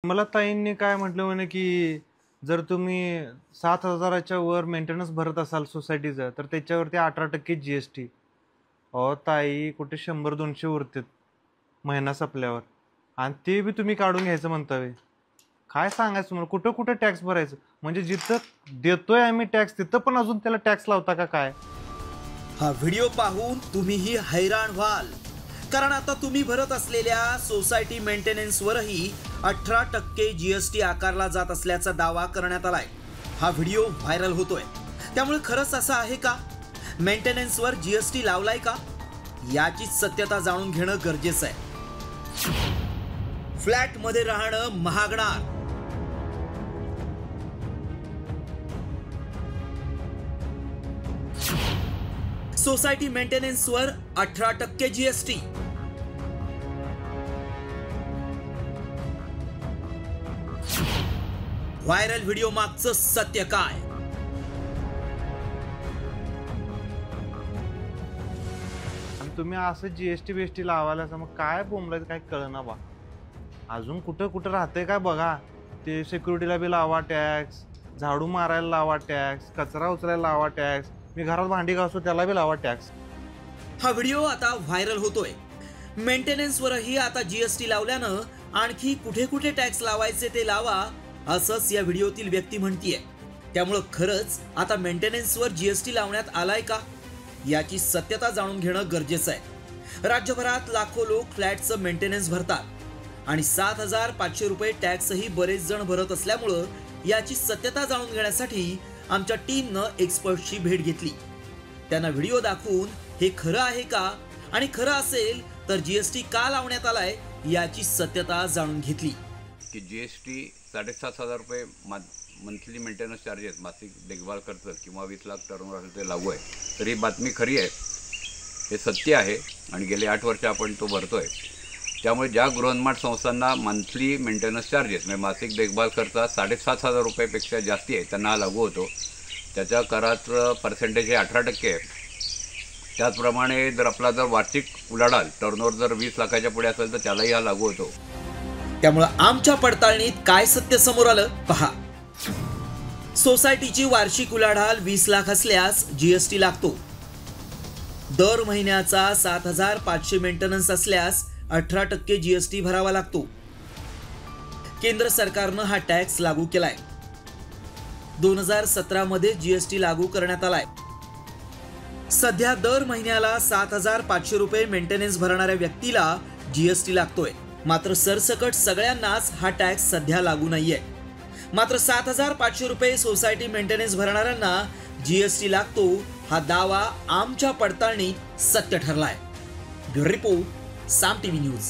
मला ताईंनी काय म्हटलं म्हणे की जर तुम्ही 7,000च्या वर मेंटेनन्स भरत असाल सोसायटीचं तर त्याच्यावरती 18% GST. अहो ताई, कुठे 100-200 उरतात महिना संपल्यावर, आणि ते बी तुम्ही काढून घ्यायचं म्हणताय. काय सांगायचं तुम्हाला, कुठं कुठं टॅक्स भरायचं? म्हणजे जिथं देतोय आम्ही टॅक्स तिथं पण अजून त्याला टॅक्स लावता का काय? हा व्हिडिओ पाहून तुम्हीही हैराण व्हाल, कारण आता तुम्ही भरत असलेल्या सोसायटी मेंटेनन्सवरही 18% GST आकारला जात असल्याचा दावा करण्यात आलाय. हा व्हिडिओ व्हायरल होतोय, त्यामुळे खरंच असं आहे का? मेंटेनन्सवर GST लावलाय का? याची सत्यता जाणून घेणं गरजेचं आहे. फ्लॅटमध्ये राहणं महागणार. सोसायटी मेंटेनन्सवर 18% GST. व्हायरल व्हिडिओ मागचं सत्य काय? आणि तुम्ही असं GST लावायला मग काय बोंबलायचं, काय कळना बा. अजून कुठं कुठं राहतंय काय बघा. ते सिक्युरिटीला बी लावा टॅक्स, झाडू मारायला लावा टॅक्स, कचरा उचलायला लावा टॅक्स, मी घरात भांडी घासतो त्याला बी लावा टॅक्स. हा व्हिडिओ आता व्हायरल होतोय. मेंटेनन्सवरही आता GST लावल्यानं आणखी कुठे कुठे टॅक्स लावायचे ते लावा, असंच या व्हिडिओतील व्यक्ती म्हणतीये. त्यामुळं खरंच आता मेंटेनन्सवर GST लावण्यात आलाय का, याची सत्यता जाणून घेणं गरजेचं आहे. राज्यभरात लाखो लोक फ्लॅटचं मेंटेनन्स भरतात आणि 7,500 रुपये टॅक्सही बरेच जण भरत असल्यामुळं याची सत्यता जाणून घेण्यासाठी आमच्या टीमनं एक्सपर्टची भेट घेतली. त्यांना व्हिडिओ दाखवून हे खरं आहे का, आणि खरं असेल तर GST का लावण्यात आलाय याची सत्यता जाणून घेतली. की GST 7,500 रुपये मंथली मेंटेनन्स चार्जेस मासिक देखभाल खर्च किंवा 20 लाख टर्नओव्हर असेल ते लागू आहे. तर ही बातमी खरी आहे, हे सत्य आहे आणि गेले 8 वर्ष आपण तो भरतोय. त्यामुळे ज्या गृहनिर्माण संस्थांना मंथली मेंटेनन्स चार्जेस म्हणजे मासिक देखभाल खर्च 7,500 रुपयापेक्षा जास्ती आहे त्यांना हा लागू होतो. त्याच्या कराचं पर्सेंटेज हे 18% आहे. त्याचप्रमाणे जर आपला वार्षिक उलाढाल टर्नओव्हर जर 20 लाखाच्या पुढे असेल तर त्यालाही हा लागू होतो. त्यामुळं आमच्या पडताळणीत काय सत्य समोर आलं पहा. सोसायटीची वार्षिक उलाढाल 20 लाख असल्यास GST लागतो. दर महिन्याचा 7,500 मेंटेनन्स असल्यास 18% GST भरावा लागतो. केंद्र सरकारनं हा टॅक्स लागू केलाय. 2017 मध्ये GST लागू करण्यात आलाय. सध्या दर महिन्याला 7,500 रुपये मेंटेनन्स भरणाऱ्या व्यक्तीला GST लागतोय. मात्र सरसकट सगळ्यांनाच हा टॅक्स सध्या लागू नाहीये. मात्र 7,500 रुपये सोसायटी मेंटेनन्स भरणाऱ्यांना GST लागतो, हा दावा आमच्या पडताळणीत सत्य ठरलाय. ब्युरो रिपोर्ट, साम TV न्यूज.